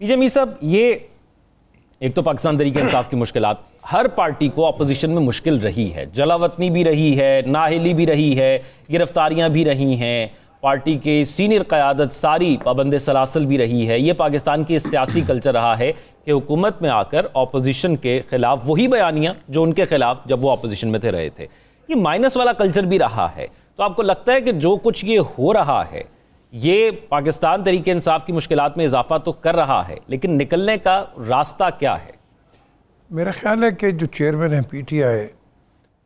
पीजे मीर साहब, ये एक तो पाकिस्तान तहरीक इंसाफ की मुश्किलात हर पार्टी को अपोजिशन में मुश्किल रही है, जलावतनी भी रही है, नाहिली भी रही है, गिरफ्तारियां भी रही हैं, पार्टी के सीनियर क़यादत सारी पाबंद सलासल भी रही है। ये पाकिस्तान की सियासी कल्चर रहा है कि हुकूमत में आकर अपोजिशन के ख़िलाफ़ वही बयानियाँ जो उनके ख़िलाफ़ जब वो अपोजिशन में थे रहे थे। ये माइनस वाला कल्चर भी रहा है। तो आपको लगता है कि जो कुछ ये हो रहा है ये पाकिस्तान तहरीक इंसाफ की मुश्किलात में इजाफा तो कर रहा है, लेकिन निकलने का रास्ता क्या है? मेरा ख्याल है कि जो चेयरमैन है PTI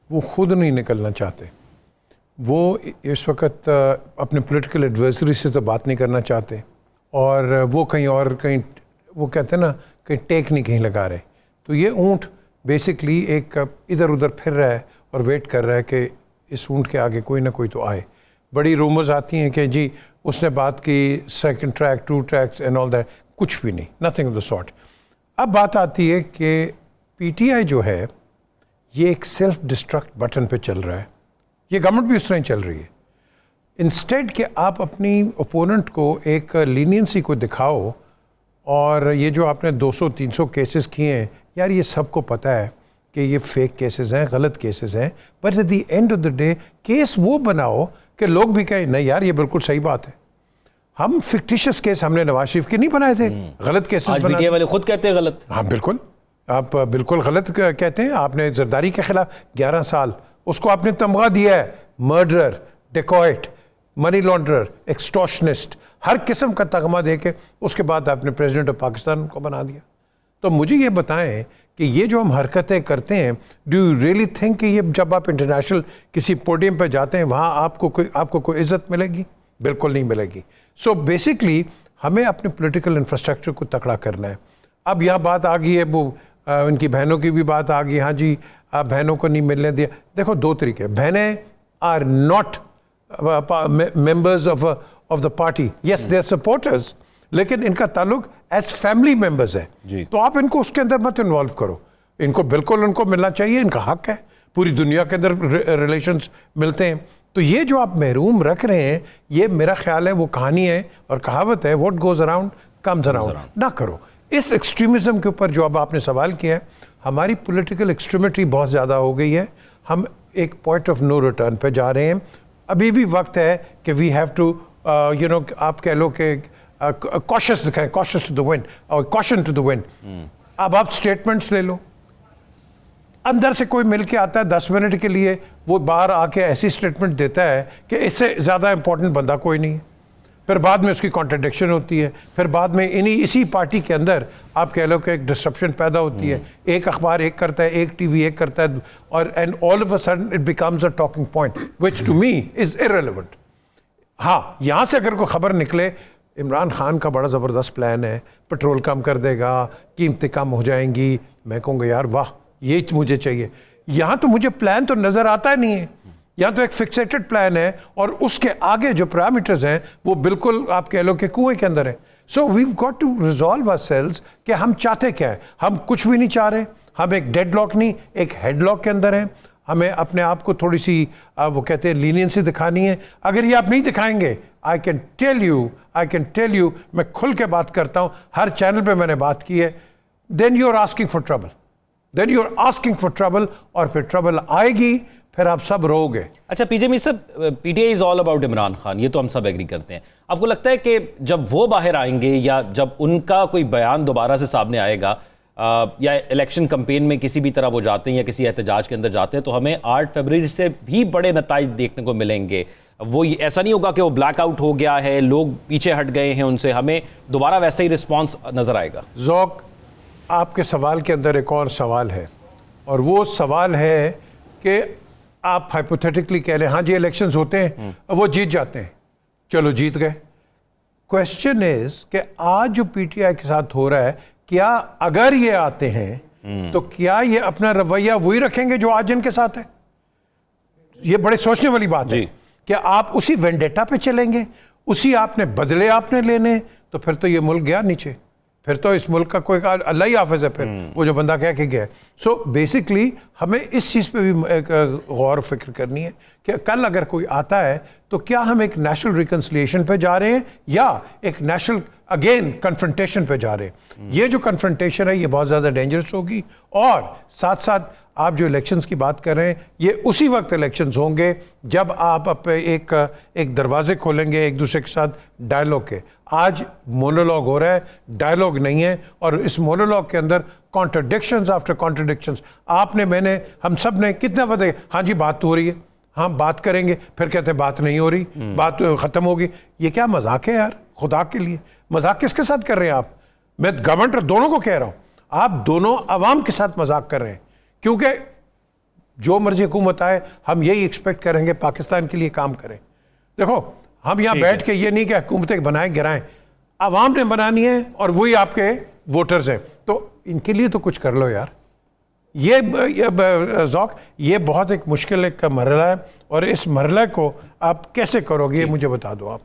वो ख़ुद नहीं निकलना चाहते। वो इस वक्त अपने पॉलिटिकल एडवर्सरी से तो बात नहीं करना चाहते और वो कहीं और कहीं वो कहते हैं ना कहीं टेक नहीं कहीं लगा रहे। तो ये ऊँट बेसिकली एक इधर उधर फिर रहा है और वेट कर रहा है कि इस ऊँट के आगे कोई ना कोई तो आए। बड़ी रूमर्स आती हैं कि जी उसने बात की second track, 2 tracks and all that, कुछ भी नहीं, नथिंग ऑफ द सॉर्ट। अब बात आती है कि PTI जो है ये एक सेल्फ डिस्ट्रक्ट बटन पे चल रहा है। ये गवर्नमेंट भी उस तरह ही चल रही है। इंस्टेड कि आप अपनी ओपोनेंट को एक लीनियंसी को दिखाओ, और ये जो आपने 200-300 केसेस किए हैं यार, ये सबको पता है कि ये फेक केसेस हैं, गलत केसेस हैं, but at the end of the day case वो बनाओ कि लोग भी कहें नहीं यार ये बिल्कुल सही बात है। हम फिक्टिशियस केस हमने नवाज शरीफ के नहीं बनाए थे, गलत केसेस बनाए। PTI वाले खुद कहते हैं गलत। हाँ बिल्कुल, आप बिल्कुल गलत कहते हैं। आपने जरदारी के खिलाफ 11 साल उसको आपने तमगा दिया है, murderer, dacoit, money launderer, extortionist, हर किस्म का तगमा दे के उसके बाद आपने प्रेसिडेंट ऑफ पाकिस्तान को बना दिया। तो मुझे ये बताएं कि ये जो हम हरकतें करते हैं, डू यू रियली थिंक कि ये जब आप इंटरनेशनल किसी पोडियम पर जाते हैं वहाँ आपको कोई इज्जत मिलेगी? बिल्कुल नहीं मिलेगी। सो बेसिकली हमें अपने पॉलिटिकल इंफ्रास्ट्रक्चर को तकड़ा करना है। अब यहाँ बात आ गई है, वो उनकी बहनों की भी बात आ गई, हाँ जी आप बहनों को नहीं मिलने दिया। देखो दो तरीके, बहनें are not members of the party, yes they are supporters, लेकिन इनका ताल्लुक एज फैमिली मेंबर्स है। तो आप इनको उसके अंदर मत इन्वॉल्व करो। इनको बिल्कुल उनको मिलना चाहिए, इनका हक है, पूरी दुनिया के अंदर रिलेशंस मिलते हैं। तो ये जो आप महरूम रख रहे हैं, ये मेरा ख्याल है वो कहानी है और कहावत है, what goes around comes around. ना करो इस एक्सट्रीमिज्म के ऊपर जो अब आपने सवाल किया है। हमारी पॉलिटिकल एक्सट्रीमिटी बहुत ज़्यादा हो गई है, हम एक पॉइंट ऑफ नो रिटर्न पे जा रहे हैं। अभी भी वक्त है कि we have to you know, आप कह लो कि कॉशियस दिखाएं, कॉशियस टू द विंड और कॉशन टू द विंड। अब आप स्टेटमेंट्स ले लो, अंदर से कोई मिल के आता है 10 मिनट के लिए, वो बाहर आके ऐसी स्टेटमेंट देता है कि इससे ज़्यादा इंपॉर्टेंट बंदा कोई नहीं है। फिर बाद में उसकी कॉन्ट्रडिक्शन होती है, फिर बाद में इसी पार्टी के अंदर आप कह लो कि एक डिस्ट्रप्शन पैदा होती है। एक अखबार एक करता है, एक TV एक करता है, और and all of a sudden it becomes a talking point which to me is irrelevant. हाँ, यहाँ से अगर कोई खबर निकले इमरान खान का बड़ा ज़बरदस्त प्लान है, पेट्रोल कम कर देगा, कीमतें कम हो जाएंगी, मैं कहूँगा यार वाह ये मुझे चाहिए। यहाँ तो मुझे प्लान तो नज़र आता नहीं है, यहाँ तो एक फिक्सेटेड प्लान है और उसके आगे जो पैरामीटर्स हैं वो बिल्कुल आप कह लो कि कुएं के अंदर है। So we got to resolve ourselves कि हम चाहते क्या है। हम कुछ भी नहीं चाह रहे, हम एक डेडलॉक नहीं एक हेडलॉक के अंदर हैं। हमें अपने आप को थोड़ी सी वो कहते हैं लीनियंसी दिखानी है। अगर ये आप नहीं दिखाएंगे, आई कैन टेल यू, मैं खुल के बात करता हूँ, हर चैनल पे मैंने बात की है, then you are asking for trouble, और फिर ट्रबल आएगी, फिर आप सब रोगे। अच्छा पीजे मीर साहब, PTI is all about Imran Khan, ये तो हम सब एग्री करते हैं। आपको लगता है कि जब वो बाहर आएंगे या जब उनका कोई बयान दोबारा से सामने आएगा, या इलेक्शन कैंपेन में किसी भी तरह वो जाते हैं या किसी एहतजाज के अंदर जाते हैं, तो हमें 8 फरवरी से भी बड़े नताइज देखने को मिलेंगे? वो ऐसा नहीं होगा कि वो ब्लैकआउट हो गया है, लोग पीछे हट गए हैं उनसे, हमें दोबारा वैसा ही रिस्पॉन्स नज़र आएगा? ज़ौक, आपके सवाल के अंदर एक और सवाल है, और वो सवाल है कि आप हाइपोथेटिकली कह रहे हैं हाँ जी इलेक्शंस होते हैं, वो जीत जाते हैं, चलो जीत गए। क्वेश्चन इज कि आज जो PTI के साथ हो रहा है, क्या अगर ये आते हैं तो क्या ये अपना रवैया वही रखेंगे जो आज इनके साथ है? ये बड़े सोचने वाली बात है। क्या आप उसी वेंडेटा पे चलेंगे, उसी आपने बदले आपने लेने? तो फिर तो ये मुल्क गया नीचे, फिर तो इस मुल्क का कोई अल्लाह ही हाफिज है फिर वो जो बंदा कह के गया है। सो बेसिकली हमें इस चीज़ पे भी एक गौर फिक्र करनी है कि कल अगर कोई आता है तो क्या हम एक नेशनल रिकन्सिलिएशन पे जा रहे हैं या एक नेशनल अगेन कन्फ्रंटेशन पे जा रहे हैं। ये जो कन्फ्रंटेशन है ये बहुत ज़्यादा डेंजरस होगी, और साथ साथ आप जो इलेक्शंस की बात कर रहे हैं ये उसी वक्त इलेक्शंस होंगे जब आप एक दरवाजे खोलेंगे एक दूसरे के साथ डायलॉग के। आज मोनोलॉग हो रहा है, डायलॉग नहीं है, और इस मोनोलॉग के अंदर कॉन्ट्रडिक्शंस आफ्टर कॉन्ट्रडिक्शंस। आपने, मैंने, हम सब ने कितना बताया, हाँ जी बात तो हो रही है, हाँ बात करेंगे, फिर कहते हैं बात नहीं हो रही, बात ख़त्म होगी। ये क्या मजाक है यार, खुदा के लिए मजाक किसके साथ कर रहे हैं आप? मैं गवर्नमेंट दोनों को कह रहा हूँ, आप दोनों अवाम के साथ मजाक कर रहे हैं, क्योंकि जो मर्जी हुकूमत आए हम यही एक्सपेक्ट करेंगे पाकिस्तान के लिए काम करें। देखो हम यहाँ बैठ के ये नहीं कि हुकूमतें बनाएं गिराएं, अवाम ने बनानी है और वही आपके वोटर्स हैं, तो इनके लिए तो कुछ कर लो यार। ये ज़ौक, ये बहुत एक मुश्किल एक मरहला है, और इस मरहले को आप कैसे करोगे ये मुझे बता दो आप।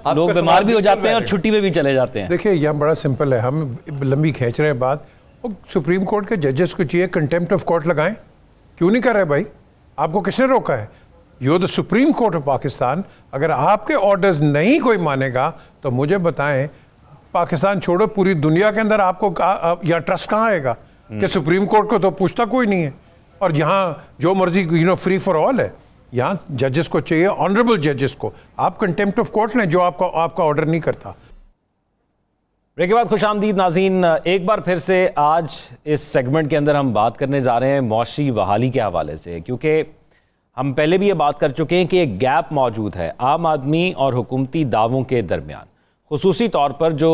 लोग बीमार भी हो जाते हैं और छुट्टी पे भी चले जाते हैं। देखिए यह बड़ा सिंपल है, हम लंबी खींच रहे हैं बात। सुप्रीम कोर्ट के जजेस को चाहिए कंटेम्प्ट ऑफ कोर्ट लगाएं, क्यों नहीं कर रहे भाई? आपको किसने रोका है? You the supreme court of Pakistan. अगर आपके ऑर्डर्स नहीं कोई मानेगा तो मुझे बताएं, पाकिस्तान छोड़ो पूरी दुनिया के अंदर आपको या ट्रस्ट कहाँ आएगा कि सुप्रीम कोर्ट को तो पूछता कोई नहीं है, और यहाँ जो मर्जी फ्री फॉर ऑल है। यहाँ जजेस को चाहिए, ऑनरेबल जजेस को। आप कंटेम्प्ट ऑफ कोर्ट लें जो आपका ऑर्डर नहीं करता। ब्रेक के बाद खुशामदीद नाज़रीन, एक बार फिर से आज इस सेगमेंट के अंदर हम बात करने जा रहे हैं मौशी बहाली के हवाले से, क्योंकि हम पहले भी ये बात कर चुके हैं कि एक गैप मौजूद है आम आदमी और हुकूमती दावों के दरमियान। खुसूसी तौर पर जो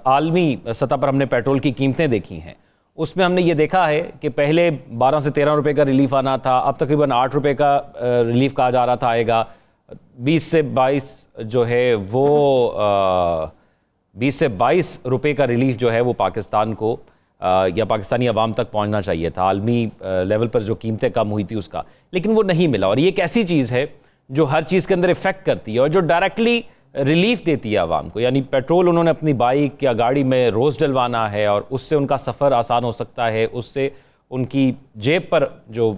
आलमी सतह पर हमने पेट्रोल की कीमतें देखी हैं उसमें हमने ये देखा है कि पहले 12 से 13 रुपए का रिलीफ आना था, अब तकरीबन 8 रुपए का रिलीफ कहा जा रहा था आएगा। 20 से 22 जो है वो 20 से 22 रुपए का रिलीफ जो है वो पाकिस्तान को या पाकिस्तानी अवाम तक पहुंचना चाहिए था, आलमी लेवल पर जो कीमतें कम हुई थी उसका, लेकिन वो नहीं मिला। और ये एक ऐसी चीज़ है जो हर चीज़ के अंदर इफेक्ट करती है और जो डायरेक्टली रिलीफ देती है आवाम को। यानी पेट्रोल उन्होंने अपनी बाइक या गाड़ी में रोज़ डलवाना है और उससे उनका सफ़र आसान हो सकता है, उससे उनकी जेब पर जो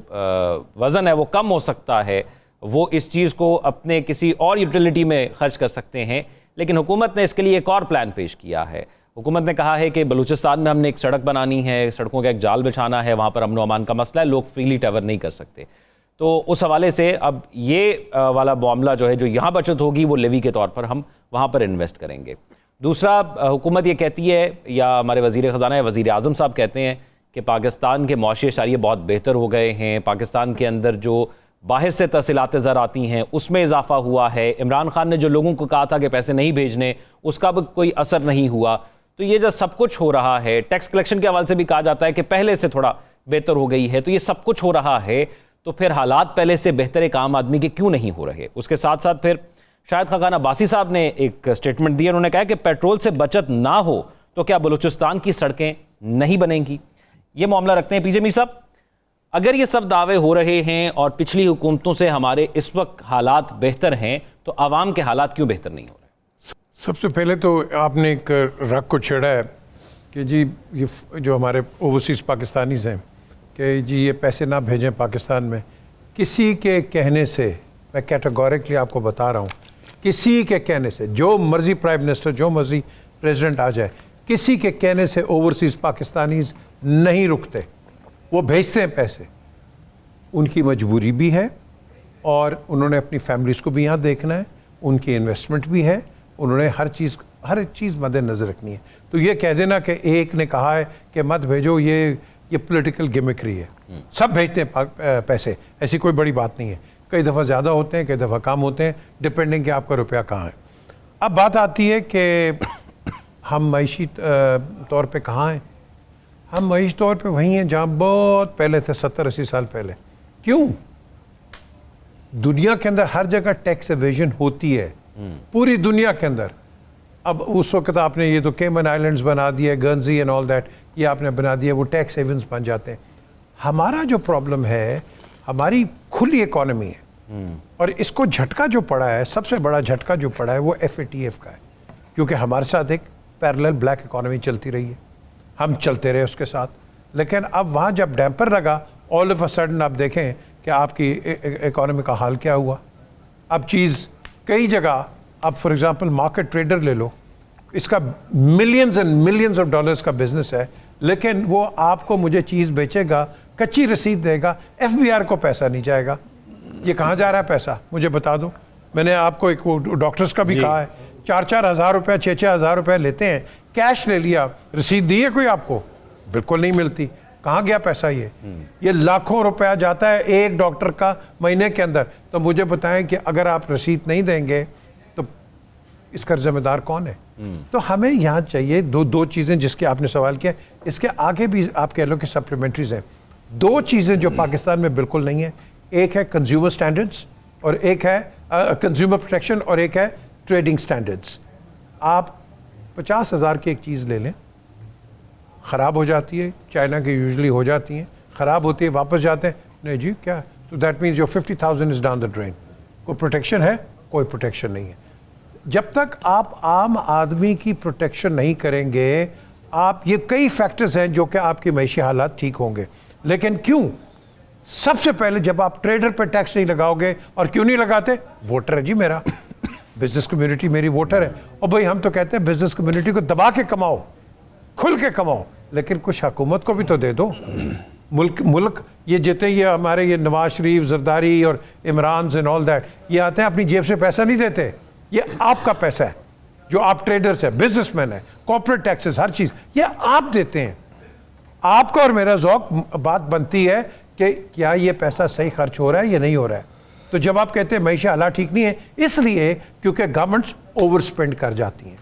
वज़न है वो कम हो सकता है, वो इस चीज़ को अपने किसी और यूटिलिटी में खर्च कर सकते हैं। लेकिन हुकूमत ने इसके लिए एक और प्लान पेश किया है। हुकूमत ने कहा है कि बलूचिस्तान में हमने एक सड़क बनानी है, सड़कों का एक जाल बिछाना है, वहाँ पर अमन अमान का मसला है, लोग फ्रीली ट्रैवल नहीं कर सकते। तो उस हवाले से अब ये वाला मामला जो है, जो यहाँ बचत होगी वो लेवी के तौर पर हम वहाँ पर इन्वेस्ट करेंगे। दूसरा, हुकूमत ये कहती है, या हमारे वज़ीर ख़ज़ाना या वज़ीर आज़म साहब कहते हैं कि पाकिस्तान के मौशी शरिये बहुत बेहतर हो गए हैं, पाकिस्तान के अंदर जो बाहर से तरसीलात ज़र आती हैं उसमें इजाफा हुआ है, इमरान खान ने जो लोगों को कहा था कि पैसे नहीं भेजने उसका भी कोई असर नहीं हुआ। तो ये जो सब कुछ हो रहा है, टैक्स कलेक्शन के हवाले से भी कहा जाता है कि पहले से थोड़ा बेहतर हो गई है, तो ये सब कुछ हो रहा है, तो फिर हालात पहले से बेहतर एक आम आदमी के क्यों नहीं हो रहे? उसके साथ साथ फिर शाहिद खाकान अब्बासी साहब ने एक स्टेटमेंट दिया, उन्होंने कहा कि पेट्रोल से बचत ना हो तो क्या बलूचिस्तान की सड़कें नहीं बनेंगी? ये मामला रखते हैं पीजे मीर साहब। अगर ये सब दावे हो रहे हैं और पिछली हुकूमतों से हमारे इस वक्त हालात बेहतर हैं, तो आवाम के हालात क्यों बेहतर नहीं हो रहे? सबसे पहले तो आपने एक रग को छेड़ा है कि जी ये जो हमारे ओवरसीज़ पाकिस्तानीज़ हैं कि जी ये पैसे ना भेजें पाकिस्तान में। किसी के कहने से, मैं कैटेगोरिकली आपको बता रहा हूँ, किसी के कहने से, जो मर्ज़ी प्राइम मिनिस्टर, जो मर्ज़ी प्रेसिडेंट आ जाए, किसी के कहने से ओवरसीज़ पाकिस्तानीज़ नहीं रुकते, वो भेजते हैं पैसे। उनकी मजबूरी भी है और उन्होंने अपनी फैमिलीज़ को भी यहाँ देखना है, उनकी इन्वेस्टमेंट भी है, उन्होंने हर चीज़ मद्देनज़र रखनी है। तो ये कह देना कि एक ने कहा है कि मत भेजो, ये पॉलिटिकल गिमिक्री है। सब भेजते हैं पैसे, ऐसी कोई बड़ी बात नहीं है। कई दफ़ा ज़्यादा होते हैं, कई दफ़ा कम होते हैं, डिपेंडिंग कि आपका रुपया कहाँ है। अब बात आती है कि हम मईशी तौर पे कहाँ हैं? हम मईशी तौर पे वहीं हैं जहाँ बहुत पहले थे, 70-80 साल पहले। क्यों? दुनिया के अंदर हर जगह टैक्स एवेजन होती है, पूरी दुनिया के अंदर। अब उस वक्त आपने ये तो केमन आइलैंड्स बना दिए, गर्नसी एंड ऑल दैट, ये आपने बना दिया, वो टैक्स हेवन्स बन जाते हैं। हमारा जो प्रॉब्लम है, हमारी खुली इकॉनमी है, और इसको झटका जो पड़ा है, सबसे बड़ा झटका जो पड़ा है वो FATF का है, क्योंकि हमारे साथ एक पैरेलल ब्लैक इकॉनमी चलती रही है। हम चलते रहे उसके साथ। लेकिन अब वहाँ जब डैम्पर लगा, ऑल ऑफ अ सडन आप देखें कि आपकी इकोनॉमी का हाल क्या हुआ। अब चीज़ कई जगह, अब फॉर एग्जांपल मार्केट ट्रेडर ले लो, इसका millions and millions of dollars का बिजनेस है, लेकिन वो आपको मुझे चीज़ बेचेगा, कच्ची रसीद देगा, एफबीआर को पैसा नहीं जाएगा। ये कहाँ जा रहा है पैसा, मुझे बता दो। मैंने आपको एक वो डॉक्टर्स का भी कहा है, 4-4 हज़ार रुपये 6-6 हज़ार रुपये लेते हैं, कैश ले लिया, रसीद दी है कोई आपको? बिल्कुल नहीं मिलती। कहाँ गया पैसा? ये लाखों रुपया जाता है एक डॉक्टर का महीने के अंदर। तो मुझे बताएं कि अगर आप रसीद नहीं देंगे तो इसका जिम्मेदार कौन है? तो हमें यहाँ चाहिए दो चीज़ें जिसके आपने सवाल किया, इसके आगे भी आप कह लो कि सप्लीमेंट्रीज हैं। 2 चीज़ें जो पाकिस्तान में बिल्कुल नहीं है, एक है कंज्यूमर स्टैंडर्ड्स और एक है कंज्यूमर प्रोटेक्शन और एक है ट्रेडिंग स्टैंडर्ड्स। आप 50,000 की एक चीज़ ले लें, ख़राब हो जाती है, चाइना की यूजुअली हो जाती हैं, ख़राब होती है, वापस जाते हैं, नहीं जी क्या, तो that means your 50,000 is down the drain. कोई प्रोटेक्शन है? कोई प्रोटेक्शन नहीं है। जब तक आप आम आदमी की प्रोटेक्शन नहीं करेंगे, आप ये कई फैक्टर्स हैं जो कि आपकी मईशी हालात ठीक होंगे। लेकिन क्यों? सबसे पहले जब आप ट्रेडर पर टैक्स नहीं लगाओगे, और क्यों नहीं लगाते? वोटर है जी मेरा, बिजनेस कम्युनिटी मेरी वोटर है। और भाई हम तो कहते हैं बिजनेस कम्युनिटी को दबा के कमाओ, खुल के कमाओ, लेकिन कुछ हुकूमत को भी तो दे दो। मुल्क ये जितने ये हमारे ये नवाज शरीफ, जरदारी और इमरान एंड ऑल दैट, ये आते हैं अपनी जेब से पैसा नहीं देते, ये आपका पैसा है जो आप ट्रेडर्स है, बिजनेसमैन है, कॉर्पोरेट टैक्सेस, हर चीज़ ये आप देते हैं। आपका और मेरा ज़ौक बात बनती है कि क्या ये पैसा सही खर्च हो रहा है या नहीं हो रहा है। तो जब आप कहते हैं मईशत हालात ठीक नहीं है, इसलिए क्योंकि गवर्नमेंट्स ओवर स्पेंड कर जाती हैं।